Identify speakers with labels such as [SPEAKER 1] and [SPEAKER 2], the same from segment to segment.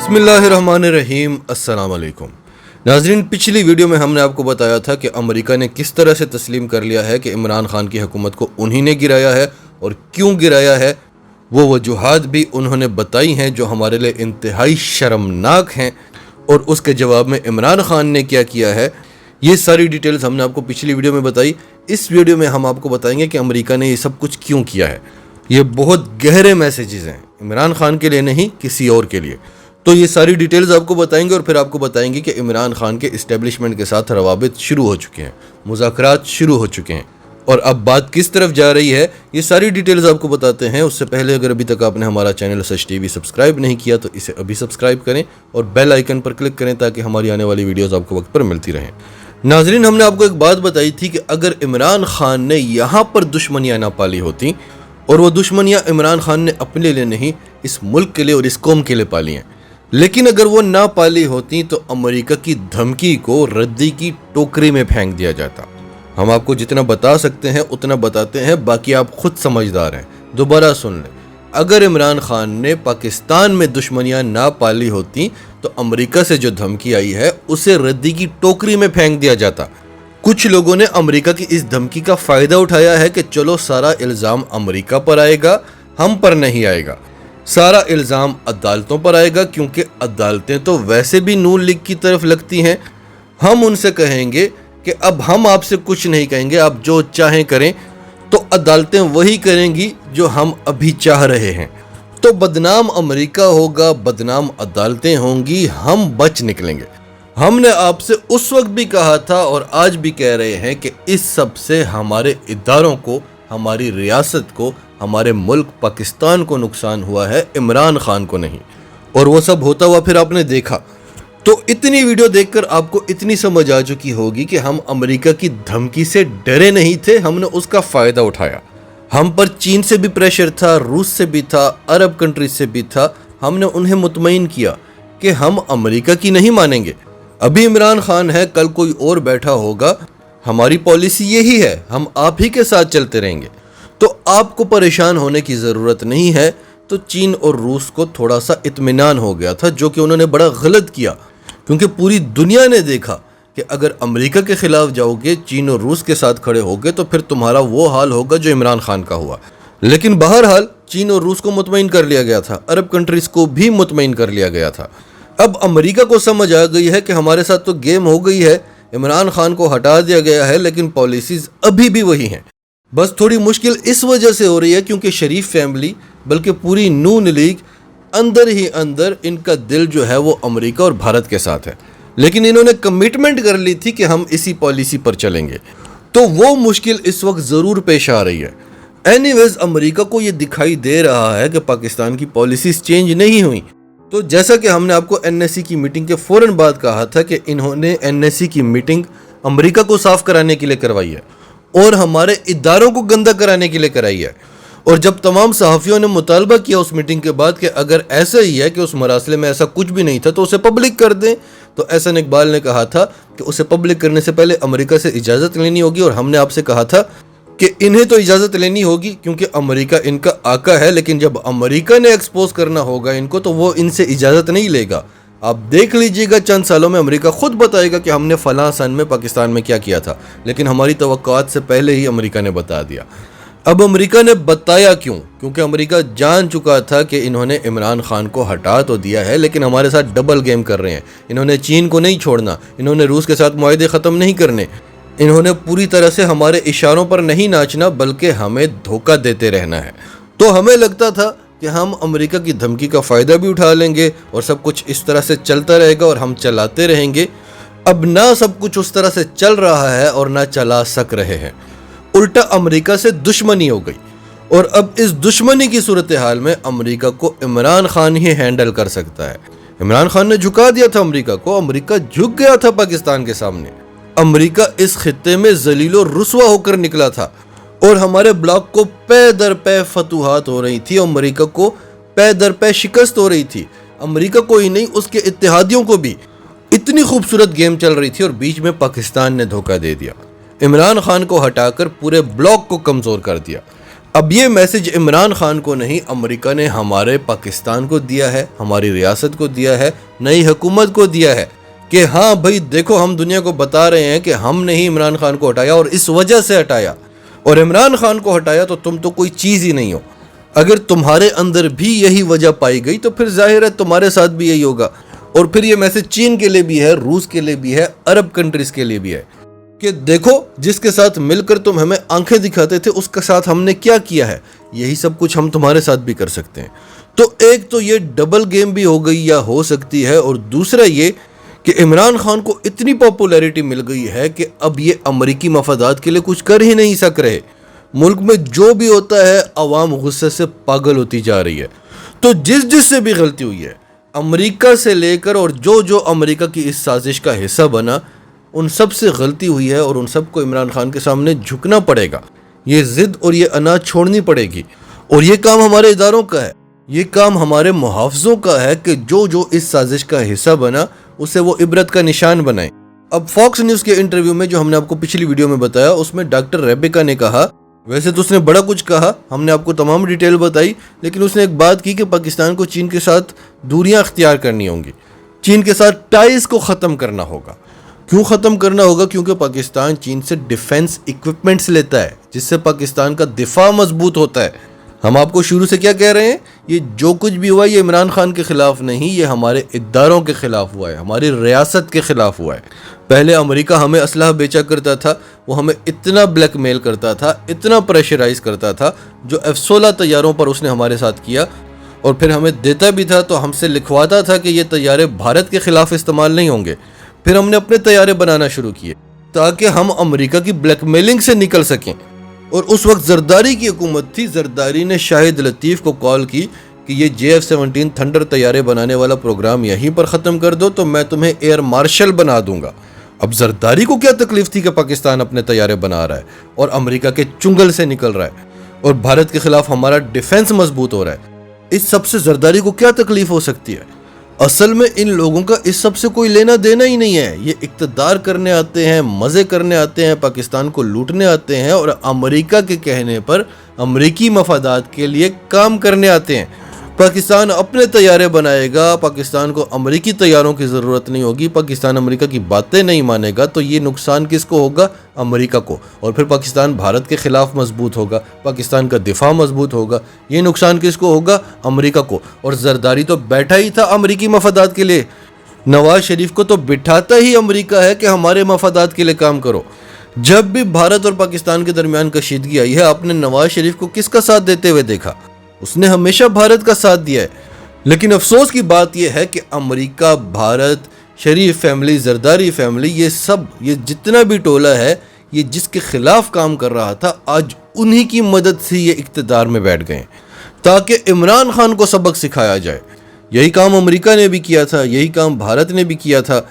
[SPEAKER 1] बिस्मिल्लाहिर्रहमानिर्रहीम। अस्सलाम वालेकुम नाज़रीन, पिछली वीडियो में हमने आपको बताया था कि अमेरिका ने किस तरह से तस्लीम कर लिया है कि इमरान खान की हुकूमत को उन्हीं ने गिराया है और क्यों गिराया है। वो वजूहात भी उन्होंने बताई हैं जो हमारे लिए इंतहाई शर्मनाक हैं, और उसके जवाब में इमरान खान ने क्या किया है, ये सारी डिटेल्स हमने आपको पिछली वीडियो में बताई। इस वीडियो में हम आपको बताएंगे कि अमेरिका ने ये सब कुछ क्यों किया है। ये बहुत गहरे मैसेजेस हैं, इमरान खान के लिए नहीं, किसी और के लिए। तो ये सारी डिटेल्स आपको बताएंगे और फिर आपको बताएंगे कि इमरान खान के इस्टेब्लिशमेंट के साथ रवाबित शुरू हो चुके हैं, मुज़ाकरात शुरू हो चुके हैं, और अब बात किस तरफ जा रही है ये सारी डिटेल्स आपको बताते हैं। उससे पहले अगर अभी तक आपने हमारा चैनल सच टीवी सब्सक्राइब नहीं किया तो इसे अभी सब्सक्राइब करें और बेल आइकन पर क्लिक करें ताकि हमारी आने वाली वीडियोस आपको वक्त पर मिलती रहें। नाजरीन, हमने आपको एक बात बताई थी कि अगर इमरान खान ने यहाँ पर दुश्मनियाँ ना पाली होती, और वो दुश्मनियाँ इमरान खान ने अपने लिए नहीं, इस मुल्क के लिए और इस कौम के लिए पाली हैं, लेकिन अगर वो ना पाली होती तो अमेरिका की धमकी को रद्दी की टोकरी में फेंक दिया जाता। हम आपको जितना बता सकते हैं उतना बताते हैं, बाकी आप खुद समझदार हैं। दोबारा सुन लें, अगर इमरान खान ने पाकिस्तान में दुश्मनियां ना पाली होती तो अमेरिका से जो धमकी आई है उसे रद्दी की टोकरी में फेंक दिया जाता। कुछ लोगों ने अमेरिका की इस धमकी का फ़ायदा उठाया है कि चलो सारा इल्ज़ाम अमेरिका पर आएगा, हम पर नहीं आएगा, सारा इल्ज़ाम अदालतों पर आएगा, क्योंकि अदालतें तो वैसे भी नून लीग की तरफ लगती हैं। हम उनसे कहेंगे कि अब हम आपसे कुछ नहीं कहेंगे, आप जो चाहें करें, तो अदालतें वही करेंगी जो हम अभी चाह रहे हैं। तो बदनाम अमेरिका होगा, बदनाम अदालतें होंगी, हम बच निकलेंगे। हमने आपसे उस वक्त भी कहा था और आज भी कह रहे हैं कि इस सब से हमारे इदारों को, हमारी रियासत को, हमारे मुल्क पाकिस्तान को नुकसान हुआ है, इमरान खान को नहीं। और वो सब होता हुआ फिर आपने देखा। तो इतनी वीडियो देखकर आपको इतनी समझ आ चुकी होगी कि हम अमेरिका की धमकी से डरे नहीं थे, हमने उसका फ़ायदा उठाया। हम पर चीन से भी प्रेशर था, रूस से भी था, अरब कंट्रीज से भी था। हमने उन्हें मुतमईन किया कि हम अमेरिका की नहीं मानेंगे। अभी इमरान खान है, कल कोई और बैठा होगा, हमारी पॉलिसी यही है, हम आप ही के साथ चलते रहेंगे। तो आपको परेशान होने की ज़रूरत नहीं है। तो चीन और रूस को थोड़ा सा इत्मीनान हो गया था, जो कि उन्होंने बड़ा गलत किया, क्योंकि पूरी दुनिया ने देखा कि अगर अमेरिका के ख़िलाफ़ जाओगे, चीन और रूस के साथ खड़े होगे, तो फिर तुम्हारा वो हाल होगा जो इमरान खान का हुआ। लेकिन बहरहाल चीन और रूस को मुतमईन कर लिया गया था, अरब कंट्रीज़ को भी मुतमईन कर लिया गया था। अब अमेरिका को समझ आ गई है कि हमारे साथ तो गेम हो गई है, इमरान खान को हटा दिया गया है, लेकिन पॉलिसीज़ अभी भी वही हैं। बस थोड़ी मुश्किल इस वजह से हो रही है क्योंकि शरीफ फैमिली, बल्कि पूरी नून लीग, अंदर ही अंदर इनका दिल जो है वो अमेरिका और भारत के साथ है। लेकिन इन्होंने कमिटमेंट कर ली थी कि हम इसी पॉलिसी पर चलेंगे, तो वो मुश्किल इस वक्त ज़रूर पेश आ रही है। एनीवेज, अमेरिका को ये दिखाई दे रहा है कि पाकिस्तान की पॉलिसीज़ चेंज नहीं हुई। तो जैसा कि हमने आपको एनएससी की मीटिंग के फ़ौरन बाद कहा था कि इन्होंने एनएससी की मीटिंग अमेरिका को साफ़ कराने के लिए करवाई है और हमारे इदारों को गंदा कराने के लिए कराई है। और जब तमाम सहाफ़ियों ने मुतालबा किया उस मीटिंग के बाद कि अगर ऐसा ही है कि उस मरासले में ऐसा कुछ भी नहीं था तो उसे पब्लिक कर दें, तो एहसन इकबाल ने कहा था कि उसे पब्लिक करने से पहले अमेरिका से इजाज़त लेनी होगी। और हमने आपसे कहा था कि इन्हें तो इजाज़त लेनी होगी क्योंकि अमेरिका इनका आका है, लेकिन जब अमेरिका ने एक्सपोज करना होगा इनको तो वो इनसे इजाज़त नहीं लेगा। आप देख लीजिएगा, चंद सालों में अमेरिका खुद बताएगा कि हमने फ़लाँ सन में पाकिस्तान में क्या किया था, लेकिन हमारी तवक्कुआत से पहले ही अमेरिका ने बता दिया। अब अमेरिका ने बताया क्यों? क्योंकि अमेरिका जान चुका था कि इन्होंने इमरान खान को हटा तो दिया है, लेकिन हमारे साथ डबल गेम कर रहे हैं। इन्होंने चीन को नहीं छोड़ना, इन्होंने रूस के साथ मुआहदे ख़त्म नहीं करने, इन्होंने पूरी तरह से हमारे इशारों पर नहीं नाचना, बल्कि हमें धोखा देते रहना है। तो हमें लगता था कि हम अमेरिका की धमकी का फ़ायदा भी उठा लेंगे और सब कुछ इस तरह से चलता रहेगा और हम चलाते रहेंगे। अब ना सब कुछ उस तरह से चल रहा है और ना चला सक रहे हैं, उल्टा अमेरिका से दुश्मनी हो गई। और अब इस दुश्मनी की सूरत हाल में अमेरिका को इमरान खान ही हैंडल कर सकता है। इमरान खान ने झुका दिया था अमेरिका को, अमेरिका झुक गया था पाकिस्तान के सामने। अमेरिका इस खित्ते में जलीलो रुस्वा होकर निकला था और हमारे ब्लॉक को पै दर पै फतूहात हो रही थी, अमेरिका को पै दर पै शिकस्त हो रही थी। अमेरिका को ही नहीं, उसके इत्तेहादियों को भी इतनी खूबसूरत गेम चल रही थी और बीच में पाकिस्तान ने धोखा दे दिया। इमरान खान को हटाकर पूरे ब्लॉक को कमज़ोर कर दिया। اب یہ میسج عمران خان کو نہیں، امریکہ نے ہمارے پاکستان کو دیا ہے، ہماری ریاست کو دیا ہے، نئی حکومت کو دیا ہے کہ ہاں بھائی دیکھو، ہم دنیا کو بتا رہے ہیں کہ ہم نے ہی عمران خان کو ہٹایا اور اس وجہ سے ہٹایا، اور عمران خان کو ہٹایا تو تم تو کوئی چیز ہی نہیں ہو۔ اگر تمہارے اندر بھی یہی وجہ پائی گئی تو پھر ظاہر ہے تمہارے ساتھ بھی یہی ہوگا۔ اور پھر یہ میسج چین کے لیے بھی ہے، روس کے لیے بھی ہے، عرب کنٹریز کے لیے بھی ہے کہ دیکھو، جس کے ساتھ مل کر تم ہمیں آنکھیں دکھاتے تھے اس کے ساتھ ہم نے کیا کیا ہے، یہی سب کچھ ہم تمہارے ساتھ بھی کر سکتے ہیں۔ تو ایک تو یہ ڈبل گیم بھی ہو گئی یا ہو سکتی ہے، اور دوسرا یہ کہ عمران خان کو اتنی پاپولیرٹی مل گئی ہے کہ اب یہ امریکی مفادات کے لیے کچھ کر ہی نہیں سک رہے۔ ملک میں جو بھی ہوتا ہے عوام غصے سے پاگل ہوتی جا رہی ہے۔ تو جس سے بھی غلطی ہوئی ہے، امریکہ سے لے کر اور جو امریکہ کی اس سازش کا حصہ بنا، ان سب سے غلطی ہوئی ہے، اور ان سب کو عمران خان کے سامنے جھکنا پڑے گا۔ یہ ضد اور یہ انا چھوڑنی پڑے گی، اور یہ کام ہمارے اداروں کا ہے، یہ کام ہمارے محافظوں کا ہے کہ جو اس سازش کا حصہ بنا اسے وہ عبرت کا نشان بنائیں۔ اب فاکس نیوز کے انٹرویو میں جو ہم نے آپ کو پچھلی ویڈیو میں بتایا، اس میں ڈاکٹر ریبیکا نے کہا، ویسے تو اس نے بڑا کچھ کہا، ہم نے آپ کو تمام ڈیٹیل بتائی، لیکن اس نے ایک بات کی کہ پاکستان کو چین کے ساتھ دوریاں اختیار کرنی ہوں گی، چین کے ساتھ ٹائز کو ختم کرنا ہوگا۔ کیوں ختم کرنا ہوگا؟ کیونکہ پاکستان چین سے ڈیفنس ایکوپمنٹس لیتا ہے، جس سے پاکستان کا دفاع مضبوط ہوتا ہے۔ ہم آپ کو شروع سے کیا کہہ رہے ہیں؟ یہ جو کچھ بھی ہوا یہ عمران خان کے خلاف نہیں، یہ ہمارے اداروں کے خلاف ہوا ہے، ہماری ریاست کے خلاف ہوا ہے۔ پہلے امریکہ ہمیں اسلحہ بیچا کرتا تھا، وہ ہمیں اتنا بلیک میل کرتا تھا، اتنا پریشرائز کرتا تھا، جو F-16 طیاروں پر اس نے ہمارے ساتھ کیا، اور پھر ہمیں دیتا بھی تھا تو ہم سے لکھواتا تھا کہ یہ طیارے بھارت کے خلاف استعمال نہیں ہوں گے۔ پھر ہم نے اپنے طیارے بنانا شروع کیے تاکہ ہم امریکہ کی بلیک میلنگ سے نکل سکیں۔ اور اس وقت زرداری کی حکومت تھی، زرداری نے شاہد لطیف کو کال کی کہ یہ JF-17 تھنڈر طیارے بنانے والا پروگرام یہیں پر ختم کر دو تو میں تمہیں ایئر مارشل بنا دوں گا۔ اب زرداری کو کیا تکلیف تھی کہ پاکستان اپنے طیارے بنا رہا ہے اور امریکہ کے چنگل سے نکل رہا ہے اور بھارت کے خلاف ہمارا ڈیفنس مضبوط ہو رہا ہے؟ اس سب سے زرداری کو کیا تکلیف ہو سکتی ہے؟ اصل میں ان لوگوں کا اس سب سے کوئی لینا دینا ہی نہیں ہے۔ یہ اقتدار کرنے آتے ہیں، مزے کرنے آتے ہیں، پاکستان کو لوٹنے آتے ہیں، اور امریکہ کے کہنے پر امریکی مفادات کے لیے کام کرنے آتے ہیں۔ پاکستان اپنے طیارے بنائے گا، پاکستان کو امریکی طیاروں کی ضرورت نہیں ہوگی، پاکستان امریکہ کی باتیں نہیں مانے گا، تو یہ نقصان کس کو ہوگا؟ امریکہ کو۔ اور پھر پاکستان بھارت کے خلاف مضبوط ہوگا، پاکستان کا دفاع مضبوط ہوگا، یہ نقصان کس کو ہوگا؟ امریکہ کو۔ اور زرداری تو بیٹھا ہی تھا امریکی مفادات کے لیے، نواز شریف کو تو بٹھاتا ہی امریکہ ہے کہ ہمارے مفادات کے لیے کام کرو۔ جب بھی بھارت اور پاکستان کے درمیان کشیدگی آئی ہے، آپ نے نواز شریف کو کس کا ساتھ دیتے ہوئے دیکھا؟ اس نے ہمیشہ بھارت کا ساتھ دیا ہے۔ لیکن افسوس کی بات یہ ہے کہ امریکہ، بھارت، شریف فیملی، زرداری فیملی، یہ جتنا بھی ٹولہ ہے، یہ جس کے خلاف کام کر رہا تھا، آج انہی کی مدد سے یہ اقتدار میں بیٹھ گئے تاکہ عمران خان کو سبق سکھایا جائے۔ یہی کام امریکہ نے بھی کیا تھا، یہی کام بھارت نے بھی کیا تھا،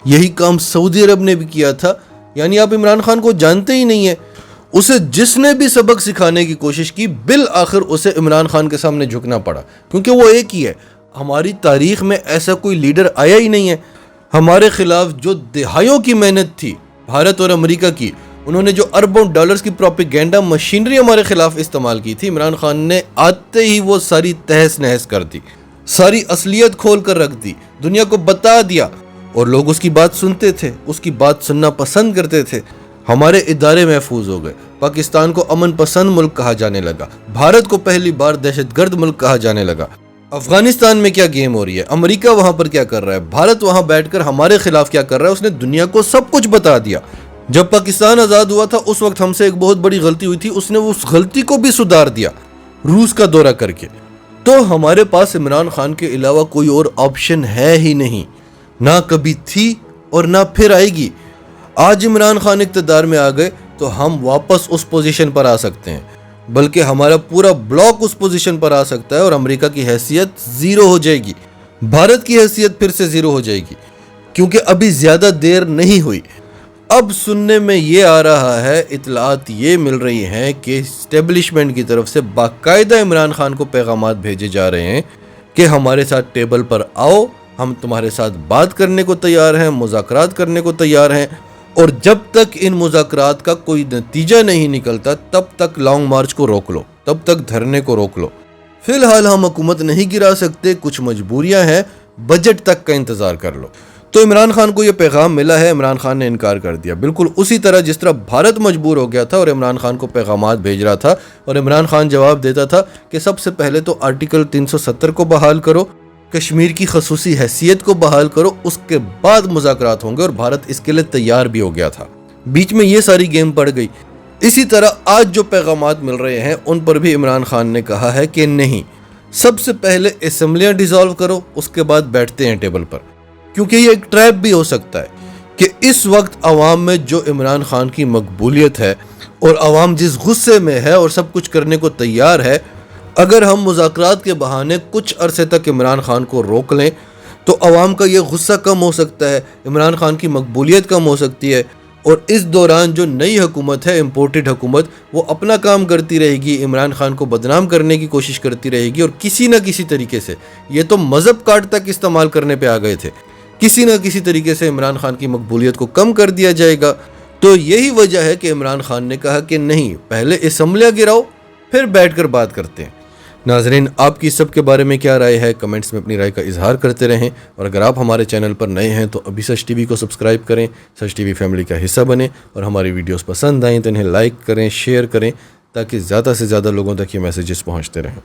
[SPEAKER 1] یہی کام سعودی عرب نے بھی کیا تھا۔ یعنی آپ عمران خان کو جانتے ہی نہیں ہیں۔ اسے جس نے بھی سبق سکھانے کی کوشش کی، بالآخر اسے عمران خان کے سامنے جھکنا پڑا، کیونکہ وہ ایک ہی ہے۔ ہماری تاریخ میں ایسا کوئی لیڈر آیا ہی نہیں ہے۔ ہمارے خلاف جو دہائیوں کی محنت تھی بھارت اور امریکہ کی، انہوں نے جو اربوں ڈالرز کی پروپیگینڈا مشینری ہمارے خلاف استعمال کی تھی، عمران خان نے آتے ہی وہ ساری تہس نہس کر دی، ساری اصلیت کھول کر رکھ دی، دنیا کو بتا دیا، اور لوگ اس کی بات سنتے تھے، اس کی بات سننا پسند کرتے تھے۔ ہمارے ادارے محفوظ ہو گئے، پاکستان کو امن پسند ملک کہا جانے لگا، بھارت کو پہلی بار دہشت گرد ملک کہا جانے لگا۔ افغانستان میں کیا گیم ہو رہی ہے، امریکہ وہاں پر کیا کر رہا ہے، بھارت وہاں بیٹھ کر ہمارے خلاف کیا کر رہا ہے، اس نے دنیا کو سب کچھ بتا دیا۔ جب پاکستان آزاد ہوا تھا اس وقت ہم سے ایک بہت بڑی غلطی ہوئی تھی، اس نے اس غلطی کو بھی سدھار دیا روس کا دورہ کر کے۔ تو ہمارے پاس عمران خان کے علاوہ کوئی اور آپشن ہے ہی نہیں، نہ کبھی تھی اور نہ پھر آئے گی۔ آج عمران خان اقتدار میں آ گئے تو ہم واپس اس پوزیشن پر آ سکتے ہیں، بلکہ ہمارا پورا بلاک اس پوزیشن پر آ سکتا ہے، اور امریکہ کی حیثیت زیرو ہو جائے گی، بھارت کی حیثیت پھر سے زیرو ہو جائے گی، کیونکہ ابھی زیادہ دیر نہیں ہوئی۔ اب سننے میں یہ آ رہا ہے، اطلاعات یہ مل رہی ہیں کہ اسٹیبلشمنٹ کی طرف سے باقاعدہ عمران خان کو پیغامات بھیجے جا رہے ہیں کہ ہمارے ساتھ ٹیبل پر آؤ، ہم تمہارے ساتھ بات کرنے کو تیار ہیں، مذاکرات کرنے کو تیار ہیں، اور جب تک ان مذاکرات کا کوئی نتیجہ نہیں نکلتا تب تک لانگ مارچ کو روک لو، तब तक धरने को रोक लो। फिलहाल हम हुकूमत नहीं गिरा सकते, कुछ मजबूरियां हैं, बजट तक का इंतजार कर लो। तो इमरान खान को यह पैगाम मिला है, इमरान खान ने इनकार कर दिया, बिल्कुल उसी तरह जिस तरह भारत मजबूर हो गया था और इमरान खान को पैगामात भेज रहा था और इमरान खान जवाब देता था कि सबसे पहले तो आर्टिकल 370 को बहाल करो, कश्मीर की खसूसी हैसियत को बहाल करो, उसके बाद मुज़ाकरात होंगे, और भारत इसके लिए तैयार भी हो गया था। बीच में ये सारी गेम पड़ गई। इसी तरह आज जो पैगामात मिल रहे हैं उन पर भी इमरान खान ने कहा है कि नहीं, सबसे पहले असेंबलियां डिसॉल्व करो, उसके बाद बैठते हैं टेबल पर। क्योंकि ये एक ट्रैप भी हो सकता है कि इस वक्त अवाम में जो इमरान खान की मकबूलियत है और अवाम जिस गुस्से में है और सब कुछ करने को तैयार है, अगर हम मुज़ाकरात के बहाने कुछ अरसे तक इमरान खान को रोक लें तो अवाम का ये गुस्सा कम हो सकता है, इमरान खान की मकबूलियत कम हो सकती है, और इस दौरान जो नई हुकूमत है, इम्पोर्टेड हुकूमत, वो अपना काम करती रहेगी, इमरान खान को बदनाम करने की कोशिश करती रहेगी, और किसी न किसी तरीके से, ये तो मज़हब कार्ड तक इस्तेमाल करने पे आ गए थे, किसी न किसी तरीके से इमरान खान की मकबूलियत को कम कर दिया जाएगा। तो यही वजह है कि इमरान खान ने कहा कि नहीं, पहले असेंबलियां गिराओ, फिर बैठकर बात करते हैं। नाजरीन, आपकी इस सब के बारे में क्या राय है? कमेंट्स में अपनी राय का इजहार करते रहें, और अगर आप हमारे चैनल पर नए हैं तो अभी सच टीवी को सब्सक्राइब करें, सच टीवी फैमिली का हिस्सा बने, और हमारी वीडियोस पसंद आएँ तो इन्हें लाइक करें, शेयर करें, ताकि ज़्यादा से ज़्यादा लोगों तक ये मैसेजेस पहुँचते रहें।